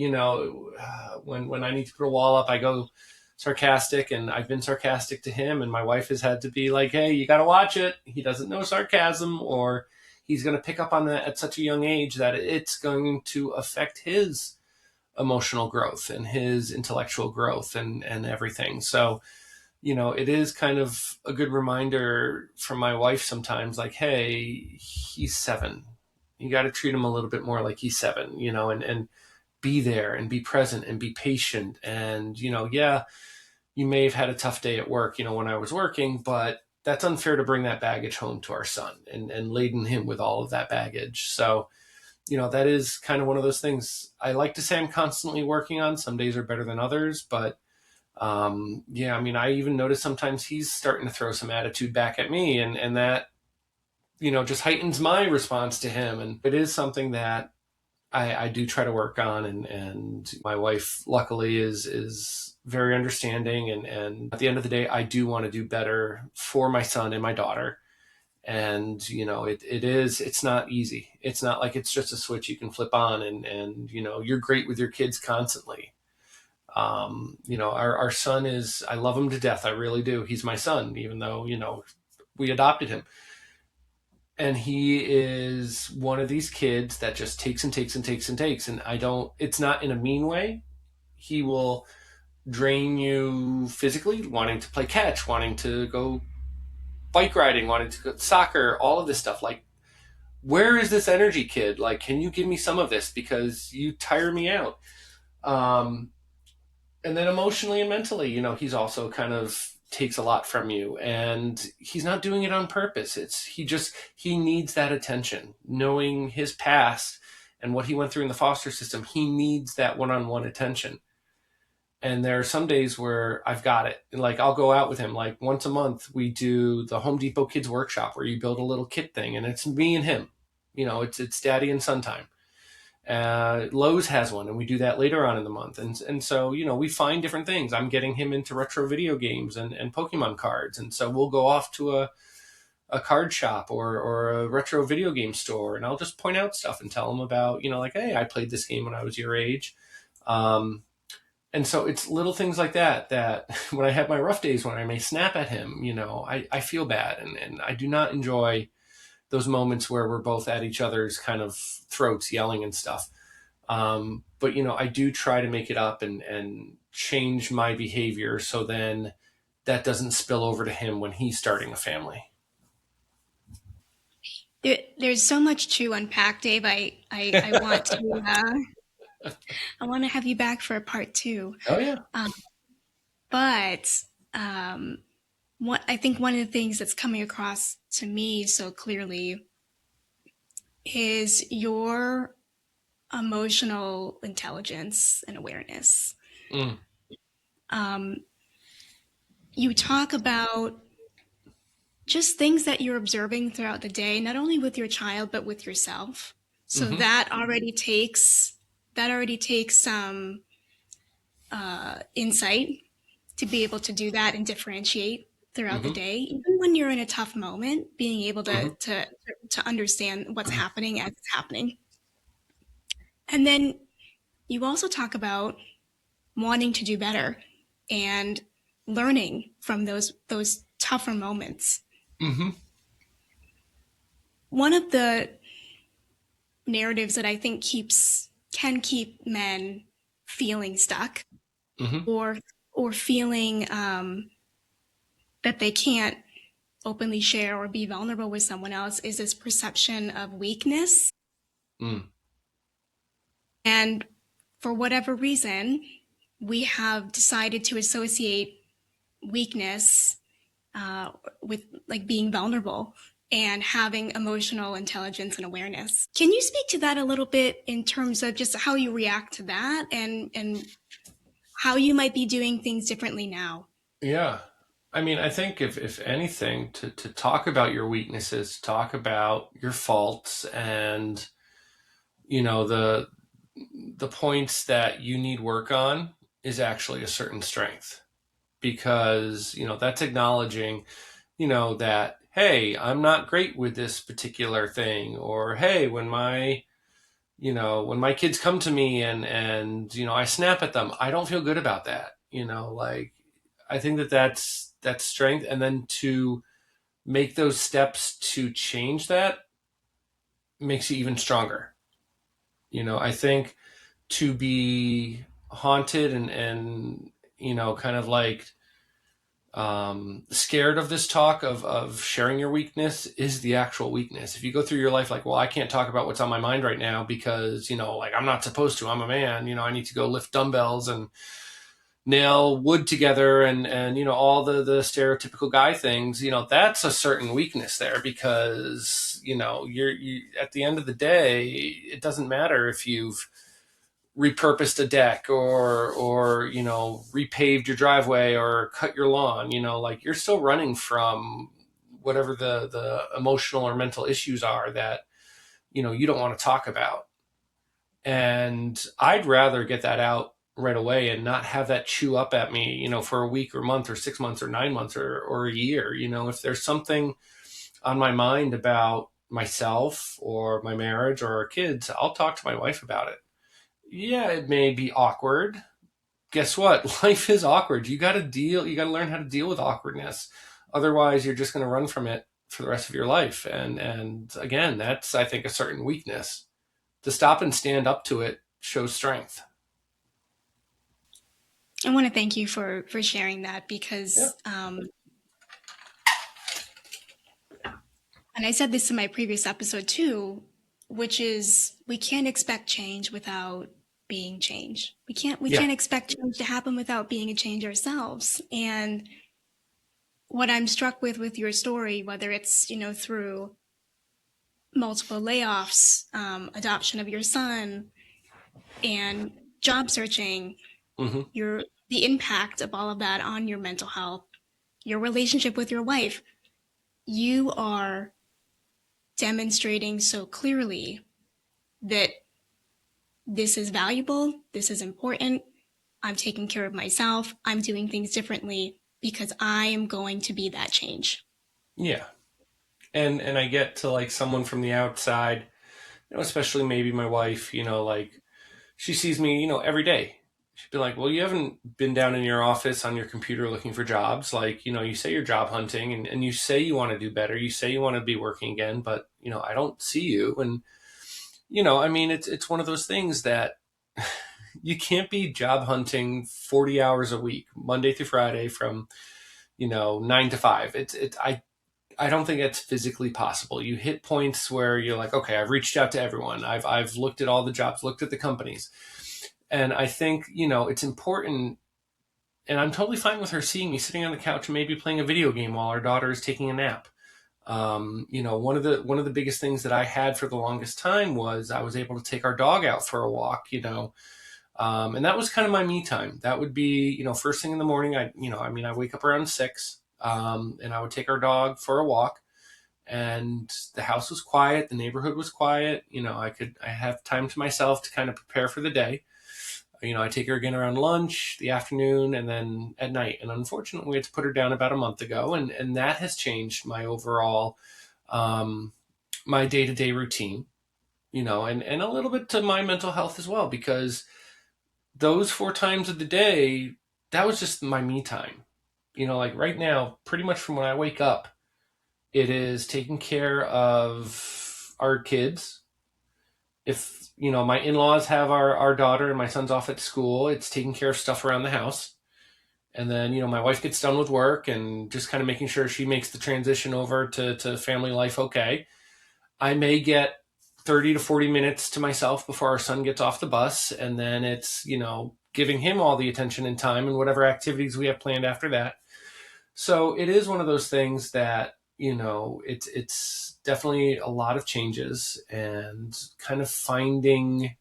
when I need to put a wall up, I go sarcastic, and I've been sarcastic to him, and my wife has had to be like, hey, you got to watch it. He doesn't know sarcasm, or he's going to pick up on that at such a young age that it's going to affect his emotional growth and his intellectual growth and everything. So, it is kind of a good reminder from my wife sometimes, like, hey, he's 7. You got to treat him a little bit more like he's 7, and be there and be present and be patient. And, you may have had a tough day at work, when I was working, but that's unfair to bring that baggage home to our son and laden him with all of that baggage. So, that is kind of one of those things I like to say I'm constantly working on. Some days are better than others, but yeah, I mean, I even notice sometimes he's starting to throw some attitude back at me, and that, just heightens my response to him. And it is something that I do try to work on, and my wife luckily is very understanding, and at the end of the day, I do want to do better for my son and my daughter. And it's not easy. It's not like it's just a switch you can flip on, and you're great with your kids constantly. Our son is, I love him to death. I really do. He's my son, even though we adopted him. And he is one of these kids that just takes and takes and takes and takes. And it's not in a mean way. He will drain you physically, wanting to play catch, wanting to go bike riding, wanting to go soccer, all of this stuff. Like, where is this energy, kid? Like, can you give me some of this? Because you tire me out. And then emotionally and mentally, he's also kind of takes a lot from you, and he's not doing it on purpose. He needs that attention. Knowing his past and what he went through in the foster system, he needs that one-on-one attention. And there are some days where I've got it. Like, I'll go out with him. Like, once a month, we do the Home Depot Kids Workshop, where you build a little kit thing, and it's me and him. It's daddy and son time. Lowe's has one, and we do that later on in the month. And so, we find different things. I'm getting him into retro video games and Pokemon cards. And so we'll go off to a card shop or a retro video game store, and I'll just point out stuff and tell him about, like, hey, I played this game when I was your age. And so it's little things like that when I have my rough days, when I may snap at him, I feel bad. And I do not enjoy those moments where we're both at each other's kind of throats yelling and stuff. But, I do try to make it up and change my behavior, so then that doesn't spill over to him when he's starting a family. There's so much to unpack, Dave. I want to I want to have you back for a part 2. Oh yeah. But I think one of the things that's coming across to me so clearly is your emotional intelligence and awareness. You talk about just things that you're observing throughout the day, not only with your child, but with yourself. So that already takes some insight to be able to do that and differentiate throughout the day. Even when you're in a tough moment, being able to understand what's happening as it's happening. And then you also talk about wanting to do better and learning from those tougher moments. One of the narratives that I think can keep men feeling stuck or feeling that they can't openly share or be vulnerable with someone else is this perception of weakness. And for whatever reason, we have decided to associate weakness with like being vulnerable and having emotional intelligence and awareness. Can you speak to that a little bit in terms of just how you react to that and how you might be doing things differently now? Yeah. I mean, I think if anything, to talk about your weaknesses, talk about your faults, and, the points that you need work on is actually a certain strength, because, that's acknowledging, that, hey, I'm not great with this particular thing, or, hey, when my kids come to me and I snap at them, I don't feel good about that. I think that's strength. And then to make those steps to change that makes you even stronger. I think to be haunted and kind of like scared of this talk of sharing your weakness is the actual weakness. If you go through your life like, well, I can't talk about what's on my mind right now because, like, I'm not supposed to, I'm a man, I need to go lift dumbbells and nail wood together and all the stereotypical guy things, that's a certain weakness there, because you at the end of the day, it doesn't matter if you've repurposed a deck or repaved your driveway or cut your lawn. Like, you're still running from whatever the emotional or mental issues are that you don't want to talk about. And I'd rather get that out right away and not have that chew up at me, for a week or month or 6 months or 9 months or a year. If there's something on my mind about myself or my marriage or our kids, I'll talk to my wife about it. Yeah, it may be awkward. Guess what? Life is awkward. You got to learn how to deal with awkwardness. Otherwise, you're just going to run from it for the rest of your life. And again, that's, I think, a certain weakness. To stop and stand up to it shows strength. I want to thank you for sharing that, Yeah. because and I said this in my previous episode too, which is we can't expect change without being change. We Yeah. can't expect change to happen without being a change ourselves. And what I'm struck with your story, whether it's through multiple layoffs, adoption of your son, and job searching, Mm-hmm. your the impact of all of that on your mental health, your relationship with your wife, you are demonstrating so clearly that this is valuable, this is important, I'm taking care of myself, I'm doing things differently because I am going to be that change. Yeah. And I get to, like, someone from the outside, especially maybe my wife, like, she sees me, every day. She'd be like, well, you haven't been down in your office on your computer looking for jobs. Like, you say you're job hunting, and you say you want to do better. You say you want to be working again, but, I don't see you. And, I mean, it's one of those things that you can't be job hunting 40 hours a week, Monday through Friday from, 9 to 5. I don't think it's physically possible. You hit points where you're like, okay, I've reached out to everyone. I've looked at all the jobs, looked at the companies. And I think, it's important. And I'm totally fine with her seeing me sitting on the couch and maybe playing a video game while our daughter is taking a nap. One of the biggest things that I had for the longest time was I was able to take our dog out for a walk, and that was kind of my me time. That would be, first thing in the morning. I wake up around 6, and I would take our dog for a walk, and the house was quiet. The neighborhood was quiet. I have time to myself to kind of prepare for the day. I take her again around lunch, the afternoon, and then at night. And unfortunately, we had to put her down about a month ago, and that has changed my overall, my day-to-day routine, and a little bit to my mental health as well, because those 4 times of the day, that was just my me time. Like right now, pretty much from when I wake up, it is taking care of our kids. If, my in-laws have our daughter and my son's off at school, it's taking care of stuff around the house. And then, my wife gets done with work and just kind of making sure she makes the transition over to family life okay. I may get 30 to 40 minutes to myself before our son gets off the bus. And then it's, giving him all the attention and time and whatever activities we have planned after that. So it is one of those things that, it's definitely a lot of changes, and kind of finding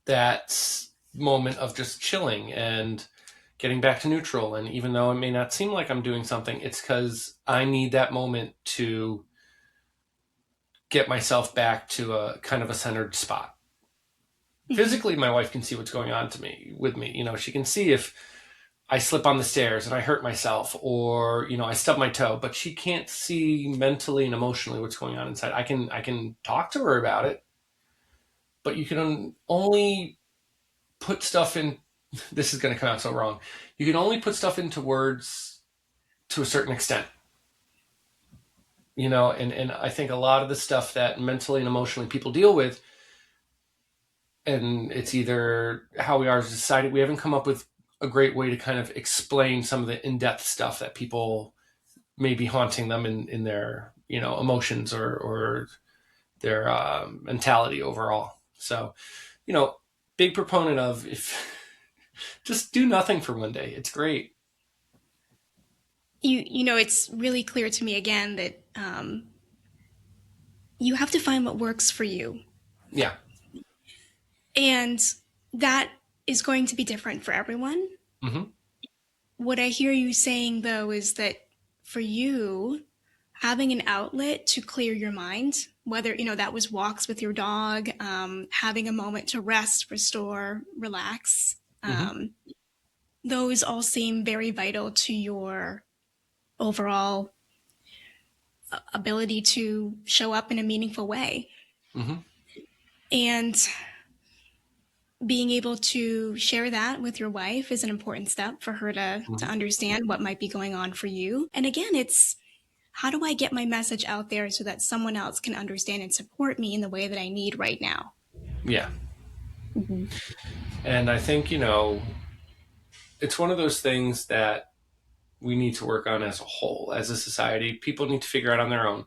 that moment of just chilling and getting back to neutral. And even though it may not seem like I'm doing something, it's because I need that moment to get myself back to a kind of a centered spot. Physically, my wife can see what's going on with me. She can see if I slip on the stairs and I hurt myself, or, I stub my toe, but she can't see mentally and emotionally what's going on inside. I can talk to her about it, but you can only put stuff in. This is going to come out so wrong. You can only put stuff into words to a certain extent, and I think a lot of the stuff that mentally and emotionally people deal with, and it's either how we are as a society, we haven't come up with a great way to kind of explain some of the in-depth stuff that people may be haunting them in their, emotions or their mentality overall. So, big proponent of, Just do nothing for one day. It's great. You know, it's really clear to me again that you have to find what works for you. Yeah. And that is going to be different for everyone. Hmm. What I hear you saying, though, is that for you, having an outlet to clear your mind, whether, you know, that was walks with your dog, having a moment to rest, restore, relax, Hmm. those all seem very vital to your overall ability to show up in a meaningful way. Hmm. And being able to share that with your wife is an important step for her to Hmm. understand what might be going on for you. And again, it's how do I get my message out there so that someone else can understand and support me in the way that I need right now? Yeah. Mm-hmm. And I think, it's one of those things that we need to work on as a whole, as a society. People need to figure out on their own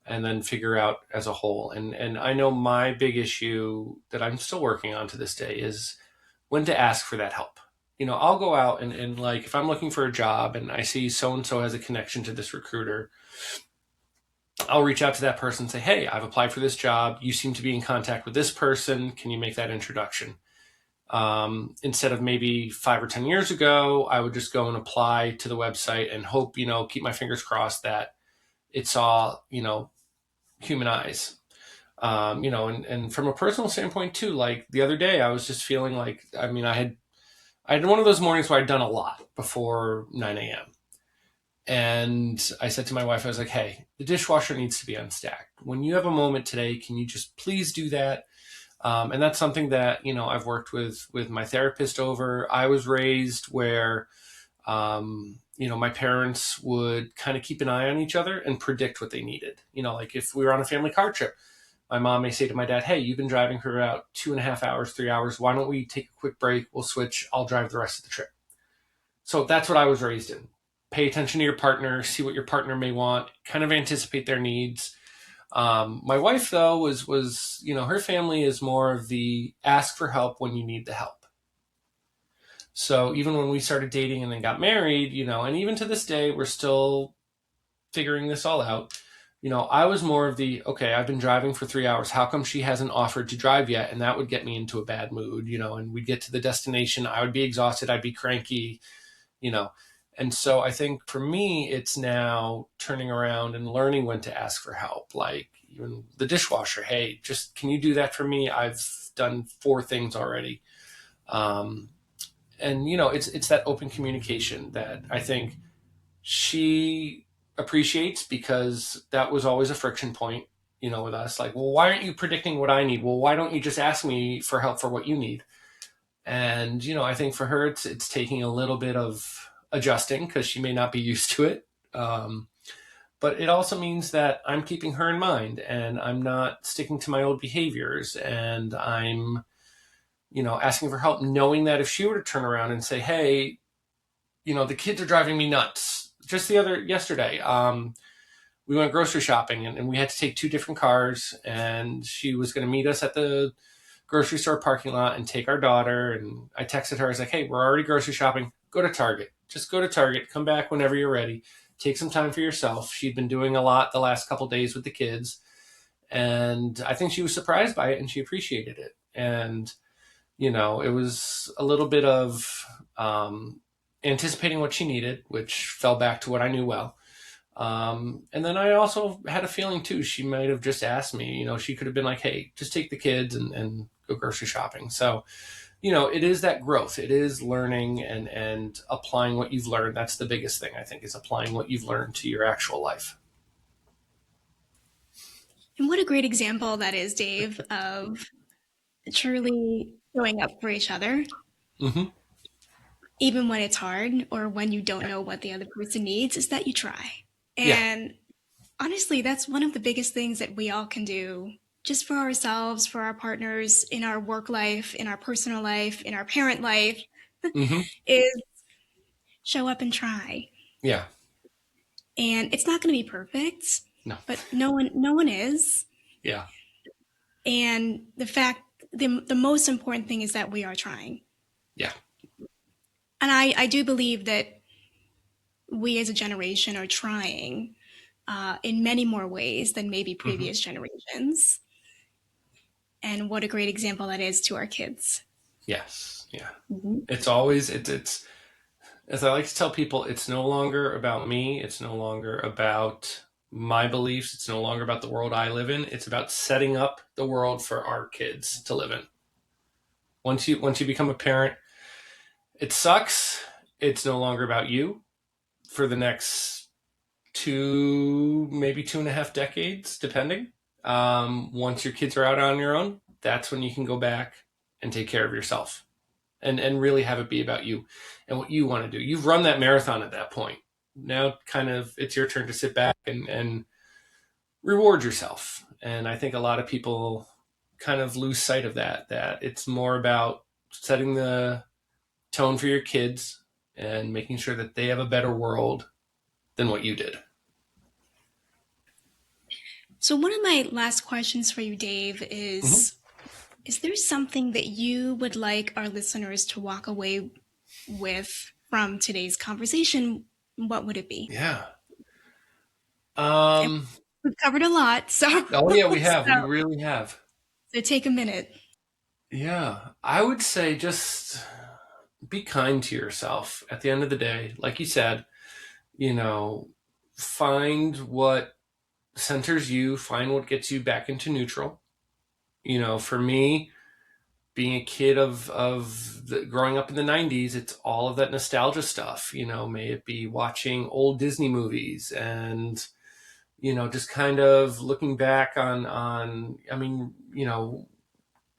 and then figure out as a whole. And I know my big issue that I'm still working on to this day is when to ask for that help. I'll go out and like if I'm looking for a job and I see so and so has a connection to this recruiter, I'll reach out to that person and say, hey, I've applied for this job. You seem to be in contact with this person. Can you make that introduction? Instead of maybe 5 or 10 years ago, I would just go and apply to the website and hope, keep my fingers crossed that it saw, human eyes. And from a personal standpoint too, like the other day, I was just feeling like, I had one of those mornings where I'd done a lot before 9 a.m. And I said to my wife, I was like, hey, the dishwasher needs to be unstacked. When you have a moment today, can you just please do that? And that's something that, I've worked with my therapist over. I was raised where, my parents would kind of keep an eye on each other and predict what they needed. Like if we were on a family car trip, my mom may say to my dad, hey, you've been driving for about 2.5 hours, 3 hours. Why don't we take a quick break? We'll switch. I'll drive the rest of the trip. So that's what I was raised in. Pay attention to your partner, see what your partner may want, kind of anticipate their needs. My wife, though, was her family is more of the ask for help when you need the help. So even when we started dating and then got married, and even to this day, we're still figuring this all out. I was more of the, okay, I've been driving for 3 hours. How come she hasn't offered to drive yet? And that would get me into a bad mood, and we'd get to the destination. I would be exhausted. I'd be cranky, you know. And so I think for me, it's now turning around and learning when to ask for help. Like even the dishwasher, hey, just can you do that for me? I've done 4 things already. Um, and it's that open communication that I think she appreciates because that was always a friction point, with us. Like, well, why aren't you predicting what I need? Well, why don't you just ask me for help for what you need? And I think for her, it's taking a little bit of adjusting because she may not be used to it. But it also means that I'm keeping her in mind and I'm not sticking to my old behaviors and I'm, asking for help, knowing that if she were to turn around and say, hey, the kids are driving me nuts. Just yesterday, we went grocery shopping and we had to take 2 different cars and she was going to meet us at the grocery store parking lot and take our daughter. And I texted her, I was like, hey, we're already grocery shopping. Go to Target. Just go to Target. Come back whenever you're ready. Take some time for yourself. She'd been doing a lot the last couple days with the kids. And I think she was surprised by it and she appreciated it. And, it was a little bit of anticipating what she needed, which fell back to what I knew well. And then I also had a feeling too, she might have just asked me, she could have been like, hey, just take the kids and go grocery shopping. So, it is that growth. It is learning and applying what you've learned. That's the biggest thing, I think, is applying what you've learned to your actual life. And what a great example that is, Dave, of truly showing up for each other, Mm-hmm. even when it's hard or when you don't know what the other person needs, is that you try. Yeah. And honestly, that's one of the biggest things that we all can do just for ourselves, for our partners, in our work life, in our personal life, in our parent life, Mm-hmm. is show up and try. Yeah. And it's not going to be perfect, No. but no one is. Yeah. And the most important thing is that we are trying. Yeah. And I do believe that we as a generation are trying in many more ways than maybe previous generations. And what a great example that is to our kids. Yes. Yeah. Mm-hmm. It's always, it's, as I like to tell people, it's no longer about me. It's no longer about my beliefs. It's no longer about the world I live in. It's about setting up the world for our kids to live in. Once you become a parent, it sucks. It's no longer about you for the next maybe 2.5 decades, depending. Once your kids are out on your own, that's when you can go back and take care of yourself and really have it be about you and what you want to do. You've run that marathon at that point. Now kind of it's your turn to sit back and reward yourself. And I think a lot of people kind of lose sight of that it's more about setting the tone for your kids and making sure that they have a better world than what you did. So one of my last questions for you, Dave, is there something that you would like our listeners to walk away with from today's conversation? What would it be? Yeah. We've covered a lot, so Oh yeah, we have. We really have. So take a minute. Yeah. I would say just be kind to yourself at the end of the day. Like you said, find what centers you, find what gets you back into neutral. For me, being a kid of growing up in the 90s, it's all of that nostalgia stuff. May it be watching old Disney movies and just kind of looking back on a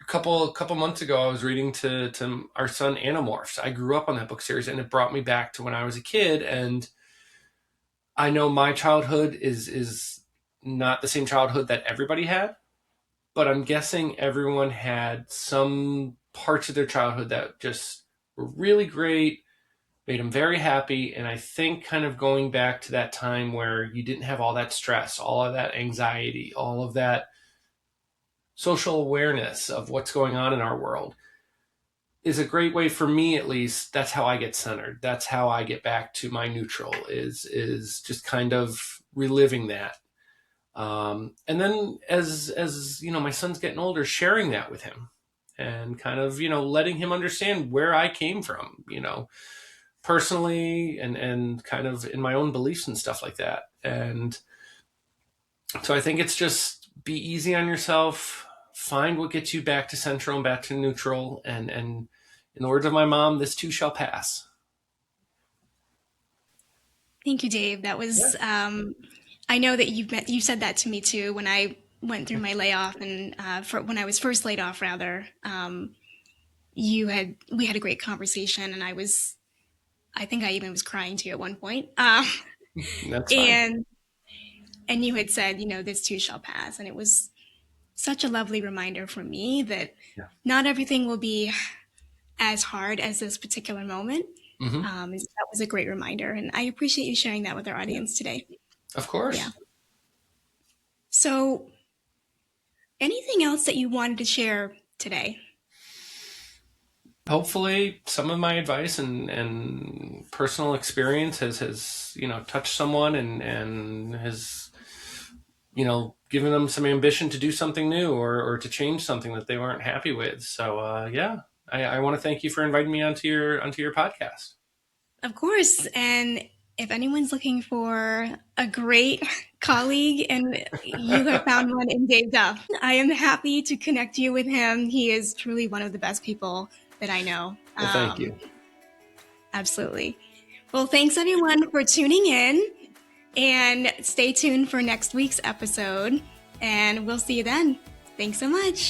couple months ago I was reading to our son Animorphs. I grew up on that book series and it brought me back to when I was a kid, and I know my childhood is not the same childhood that everybody had, but I'm guessing everyone had some parts of their childhood that just were really great, made them very happy. And I think kind of going back to that time where you didn't have all that stress, all of that anxiety, all of that social awareness of what's going on in our world is a great way for me, at least. That's how I get centered. That's how I get back to my neutral is just kind of reliving that. And then as my son's getting older, sharing that with him and kind of, letting him understand where I came from, personally and kind of in my own beliefs and stuff like that. And so I think it's just be easy on yourself, find what gets you back to central and back to neutral. And in the words of my mom, this too shall pass. Thank you, Dave. That was, I know that you said that to me too when I went through my layoff and when I was first laid off, rather. We had a great conversation, and I think I even was crying to you at one point. That's fine. And you had said, this too shall pass, and it was such a lovely reminder for me that not everything will be as hard as this particular moment. Mm-hmm. That was a great reminder, and I appreciate you sharing that with our audience today. Of course. Yeah. So, anything else that you wanted to share today? Hopefully some of my advice and personal experience has touched someone and has given them some ambition to do something new or to change something that they weren't happy with. So I want to thank you for inviting me onto your podcast. Of course. And if anyone's looking for a great colleague, and you have found one in Dave Duff, I am happy to connect you with him. He is truly one of the best people that I know. Well, thank you. Absolutely. Well, thanks everyone for tuning in, and stay tuned for next week's episode, and we'll see you then. Thanks so much.